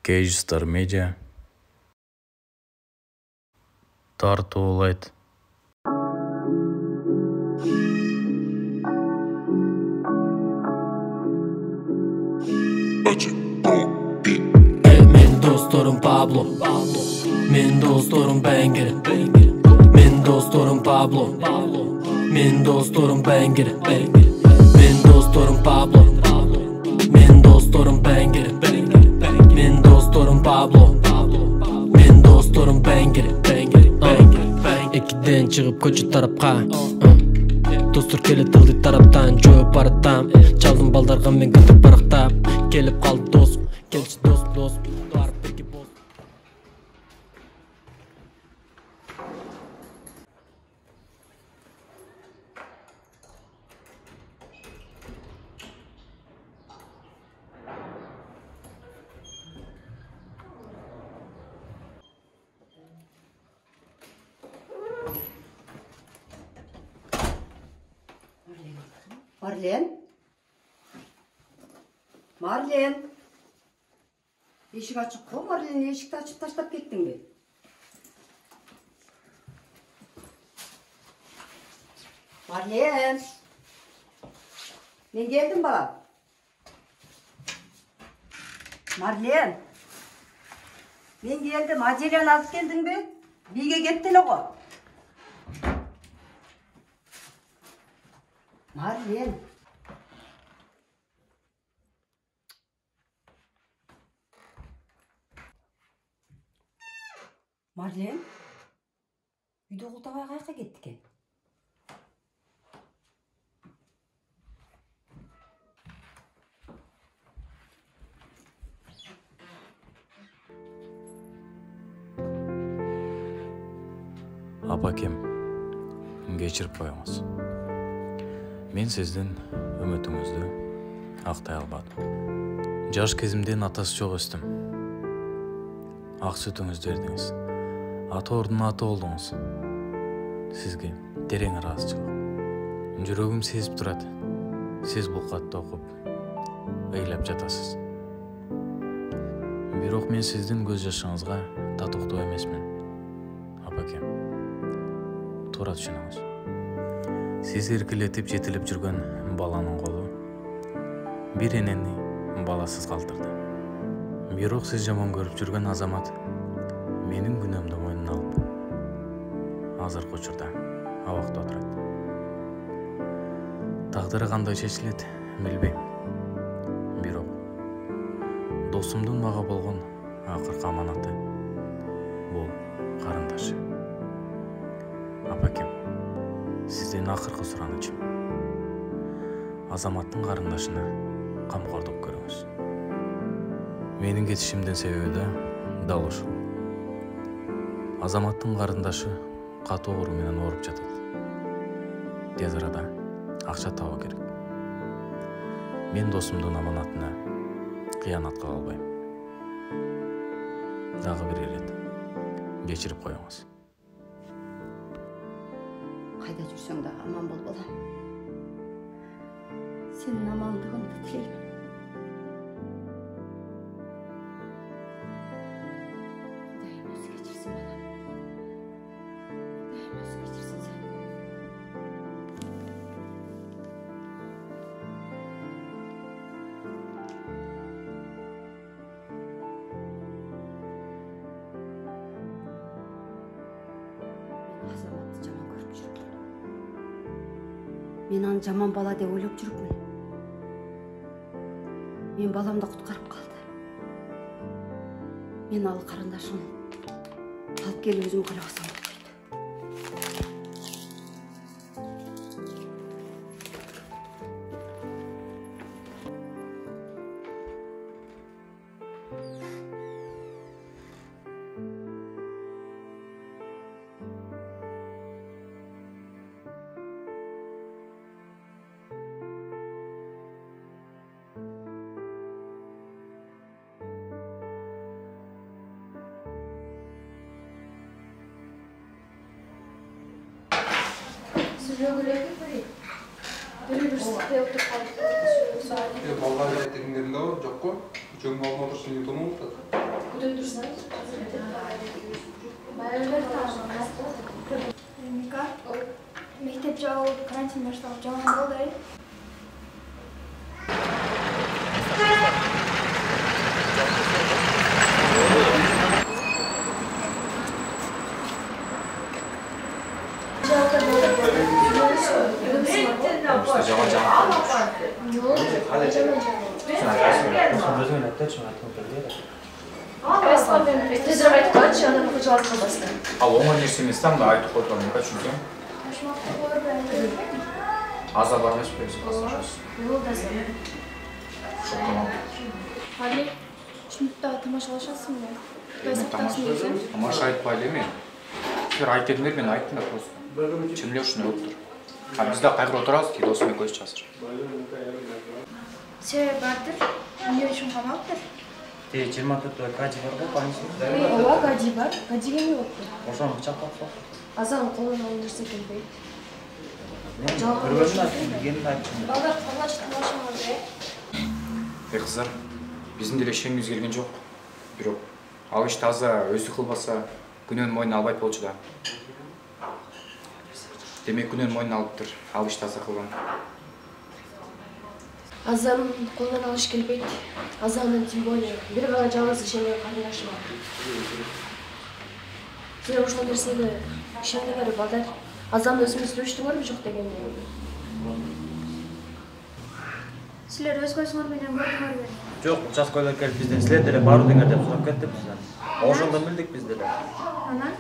Cage Star Media тартуулайт. Men dostlarım Pablo, men dostlarım Banger, men dostlarım Pablo, men dostlarım Banger, men dostlarım Pablo, men dostlarım Banger, men dostlarım Pablo, men dostlarım Banger. Ekiden çıkıp koçu tarapka, dostlar kelip tıldı taraptan çöp baratam. Çaldım baldarga men götürüp baraktap. Kelip kaldı dost, kelçi dost var peki boz. Marlen. Eşik açık ko Marlen, eşikti açıp taşlap kettin mi? Marlen. Ben geldim bana. Marlen. Ben geldim. Acelen alıp geldin mi? Bige gettin o. Marlen. Marlen, үйде құлтабай қайқа кетті кен? Апакем, кечирип коюңуз. Мен сиздин үмүтүңүздү актай албадым. Жаш кезимден атасы жок өстүм. Ак сүтүңүздү бердиңиз. Ата ордунун аты болдуңуз. Сизге терең ыраазычылык. Жүрөгүм сезип турат. Сиз бул катты окуп, ыйлап жатасыз. Бирок мен сиздин көз жашыңызга татыктуу эмесмин. Апакем, туура түшүнүңүз. Сиз эркелетип жетилип жүргөн баланын колу бир энени баласыз калтырды. Бирок сиз жаман көрүп жүргөн азамат менин күнөөмдү мойнуна алып, азыркы учурда абакта отурат. Тагдыры кандай чечилет билбейм. Бирок досумдун мага болгон акыркы аманаты бул карындашы. Апакем, сизден акыркы суранычым. Азаматтын карындашына камкордук көрүңүз. Менин кетишимдин себеби да дал ушул. Азаматтын карындашы катуу оору менен ооруп жатат. Тез арада акча табуу керек. Мен досумдун аманатына кыянат кыла албайм. Дагы бир ирет кечирип коюңуз. Кайда жүрсөң дагы аман бол балам. Сенин амандыгыңды тилеймин. Мен аны жаман бала деп ойлоп жүрүпмүн. Мен баламды куткарып калды. Мен ал карындашым алып келип өзүм карабасам болбойт. Университетте отырып қалдық. Балалар дегендерінде бар, жоқ қой. Жөң алдына отырсын үйде тоны ұмытады. Күтіп тұрсың? Мика, мектеп жабылып, карантин башталып жаман болды. Тезірек айтып қалшы, ана мұқы жауап қалбасына. Ал оңай нәрсе емес та, мында айтып қойып тұрмын, түсінсең? Аза бар емес пе, Али, шындықта тамашалашасың ба? Құдай сақтасын дейсің? Тамаша айтпайды мен. Сіздер айт дедіңдер, мен айттым да просто. Чемлеу үшін өтіп тұр. А бізде қайғыр отырасыз, кейде осымен көз жасыр. Себеп бардыр, не үшін қамалыптыр? 24 гаджи бар ғой, панисың? Ова, гаджи бар, гаджиге не өтті? Ошаны қычақ қапса. Азан қолын алындырса келбейді. Бір бөлін айтып, білгенін айтып. Балдар қалаш тамашалады. Қыздар, біздің деле шеңіміз келген жоқ. Бирок, ал иш таза өзі қылбаса, күнөн мойнына албайт болчу да. Демек күнөн мойнына алыптыр, ал иш таза қылған. Азан қолынан алыш келбейді. Азанын тем более бір ғана жалғыз ішенген қарындашы бар. Сіздер ошол нерсени ишендиңер балдар. Азан өзүңүз сүйлөштүңөрбү жок дегенде. Сілер өз көзіңір менен көрдіңер. Жоқ, жас көйлер келіп бізден сілер деле барудыңар деп сұрап кетті бізден. Ошондо билдик біз деле. Анан?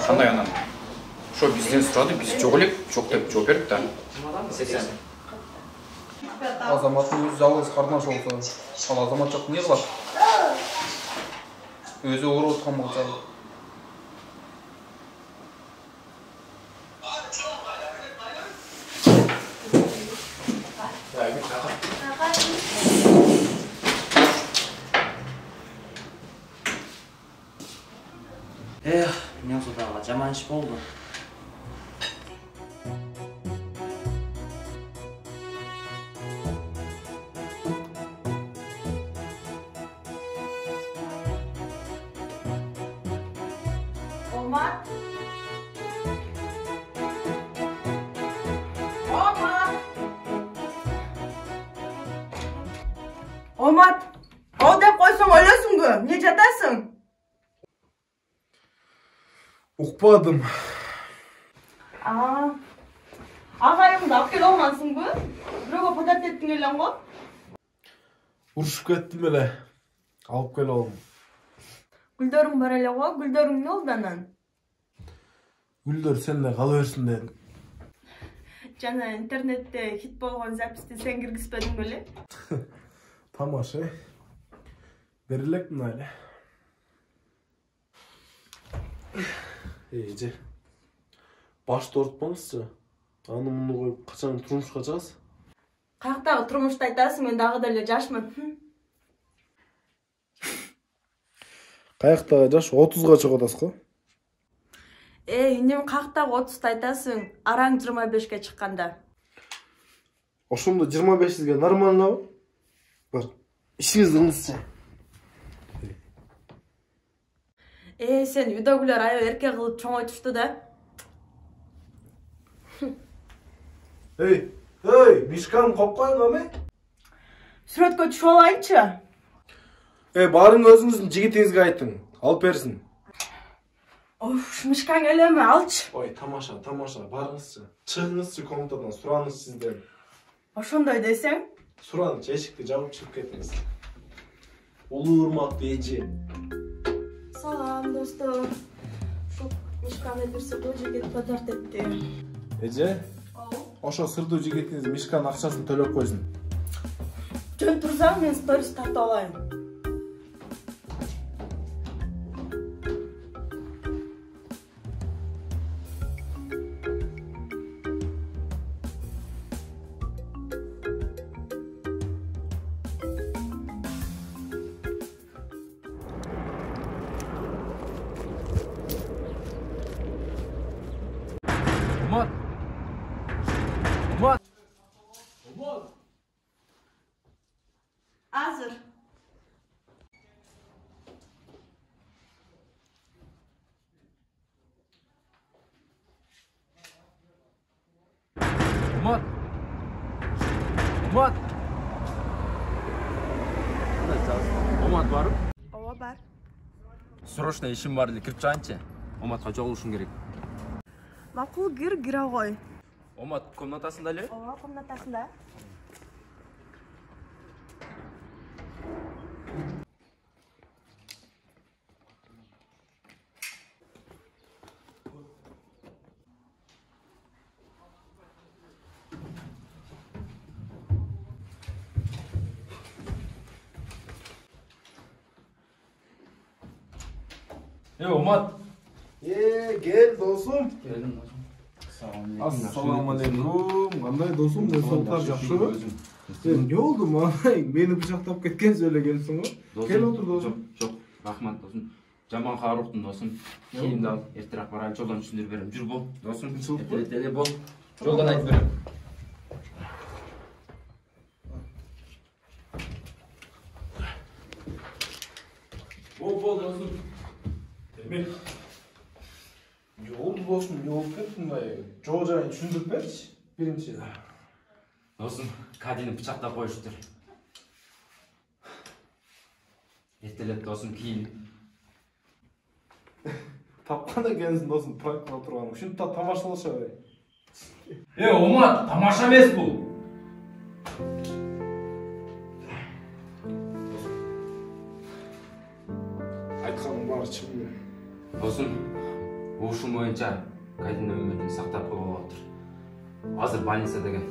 Қандай анан? Шо бізден сұрады, біз жоқ элек, жоқ деп жооп бердик да. Азаматтың өзі жалғыз қарнаш болса, ал азамат жоқ не қылады? Өзі ұры отқан болса. Мен судағы жаман іш болды. Омат! Омат! Омат! Ал деп қойсаң өлесің бі? Не жатасың? Ұқпадым. Ағайымды алып келе алмансың бі? Біреуге подарок еттің елен ғой? Ұрышып кеттім әлі. Алып келе алдым. Гүлдерің бар әле ғой? Гүлдерің не oldu анан? Гүлдер сен де қала берсін дедім. Жана интернетте хит болған записті сен кіргізбедің бөле? Тамаша. Берілектің әлі. Же. Башты ұртпаңызшы. Аны мұны қойып қашан тұрмышқа жаз? Қаяқтағы тұрмышты айтасың, мен дағы дәле жашмын. Қаяқтағы жаш 30-ға шығадасыз ғой? Үнем қаяқтағы 30-ты айтасың, араң 25-ке шыққанда. Ошымды 25-ге нормально ғой? Бар, ішіңізді ұңызша. Сен үйдөгүлөр аял эрке кылып чоң айтышты да. Эй, мишканы коп коюңга ме? Сүрөткө түшүп алайынчы. Барың өзүңүздүн жигитиңизге айтың, алып берсин. Мишкаң элеме, алчы. Ой, тамаша, барыңызчы. Чыгыңызчы комнатадан, сураныз сизден. Ошондой десең? Сураныз, эшикти жабып чыгып кетиңиз. Улуу урматтуу эже. Салам, достор. Шу мишканы бир сырдуу жигит подарок этти. Эже? Ошо сырдуу жигитиңиз мишканын акчасын төлөп койсун. Жөн турсаң, мен сторис тартып алайын. Азыр. Umut. Umut. Umut barım? Ооба бар. Срочно ишим бар эле, кирип чыгайынчы. Оматка жолугушуң керек. Макул кире кой. Омат комнатасында эле? Ооба, комнатасында. Омат. Gel dostum. Келдим. Assalamualaikum. Qanday dostum, dostlar yaxshimi? Ne oldu mu? Beni bıçaklap ketken söylegensin o. Gel otur dostum. Жок, рахмат досум. Жаман кабарлыктын досум. Кийимди ал, эртерээк барайын, жолдон түшүндүрүп берем. Жүр бол, досум. Эртеле бол. Жолдон айтып берем. Бол досум. Demek. Ne oldu dostum? Ne oldu kettin dayı? Çoğacayın düşündürüp berçi. Birinci. Досум, Кадини бычактап коюштур. Эртелеп досум кийин. Tapkana gelsin dostum. Praktikada turganım. Şunu da tamaşalaşa bey. Омат, тамаша эмес бул. Айтқаның бары чын. Досум, ушул боюнча Кадини өмүрүн сактап коюп атыр. Азыр больницада экен.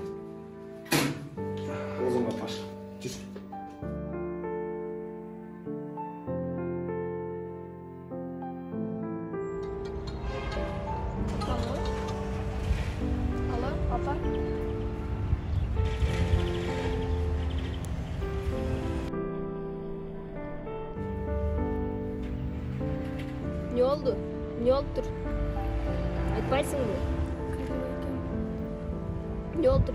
Ozuma taş. Жүр. Алло, апа. Ne oldu? Ne oldu? Айтпайсыңбы? Ne oldu?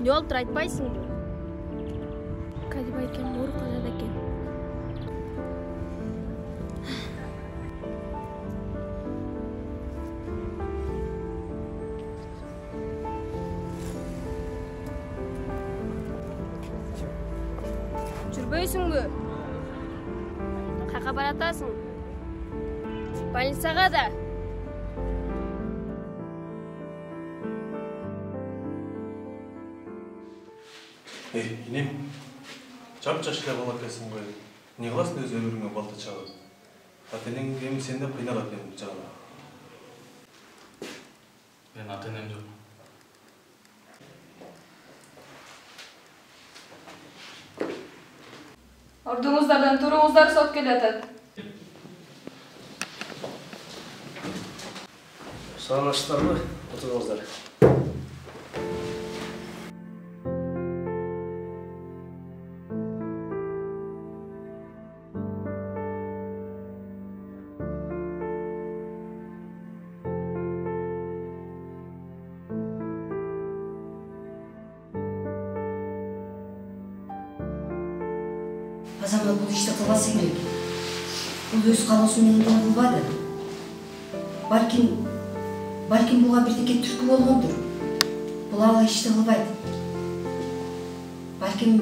Ne oldu? Айтпайсыңбы? Кадиба экен, ооруканада экен. Жүрбөйсүңбү? Каяка баратасың? Больницага да. İnim. Çap-çaşla bala kesin koy. Ne kılasın öz ömrüne balta çağır. Atenin hem sende kıynalat benim çağır. Ben ата-энем жок. Ордуңуздардан туруңуздар, сот келатат. Sağlaştırma, oturunuzlar. Азамат бұл ішті қылбасы керек. Бұл өз қалаусы менен қылбады. Балким буга бирдеке түркү болгондур. Бул ага ишти кылбайт. Балким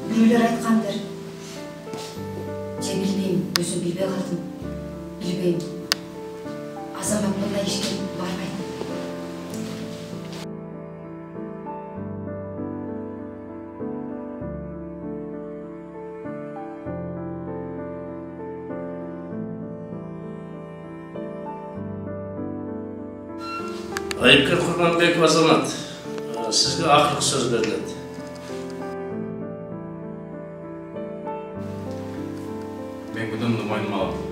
бирөөлөр айткандыр. Же билбейм, өзүм билбей калдым. Билбейм. Азамат мындай ишке барбайт. Айыпкер Құрманбеков Азамат, сізге ақырғы сөз беріледі. Мен күнімді мойныма алдым.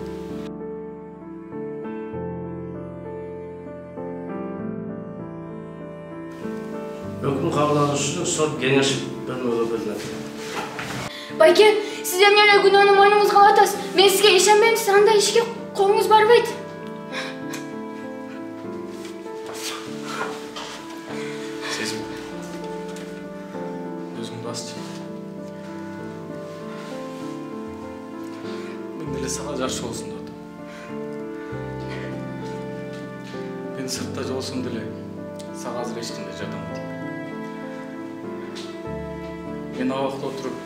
Өкім қабылдау үшін сот кеңешіп бермеуге беріледі. Байке, сиз эмне эле күнөөнү мойнуңузга алып атасыз? Мен сизге ишенбейм, сиз андай ишке колуңуз барбайт. Сезім. Өзіңді ас. эле сага жакшы болсун деп атам. Мен сыртта жолсун деле сага азыр эч кандай жардам этейин. Мен абакта отуруп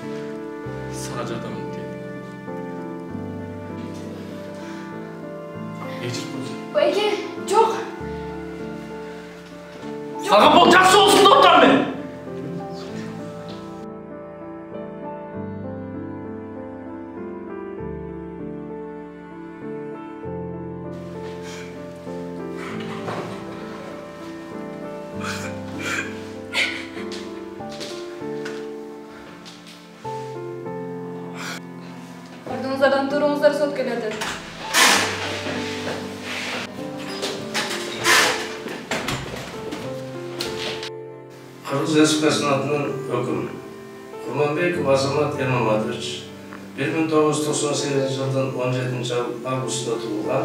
сага жардам этейин. Эжир болсун. Байке, жок. Сага бул жакшы болсун деп атам мен. Ardыңыздардан туруңуздар, сот келеді. Кыргыз Республикасынын атынан өкүм. Курманбеков Азамат Эрмаматович 1998 жылдын 17 августунда туулган.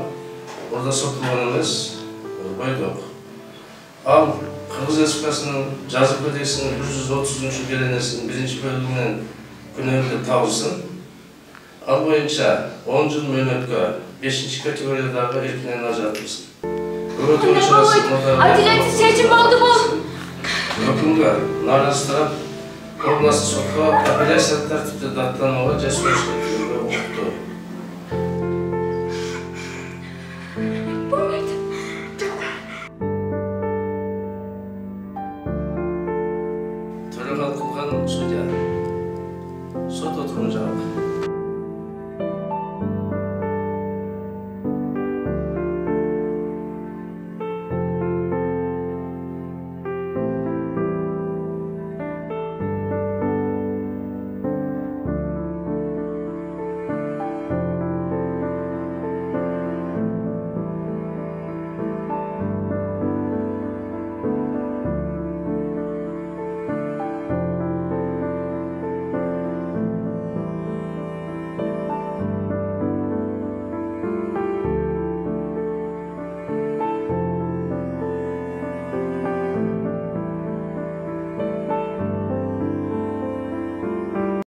Орда сотулган эмес, бойдок. Ал Кыргыз Республикасынын жазык кодексинин 130 беренесинин 1-бөлүгүнөн күнөөлүү табылсын. Ал боюнча 10 жыл мөөнөткө 5-категориядагы эркинен ажыратылсын. Адилетсиз чечим болду бул. Өкүмгө наразылык областық сотқа апелляция тәртіпті даттануға жасөспірімдерге оқытты.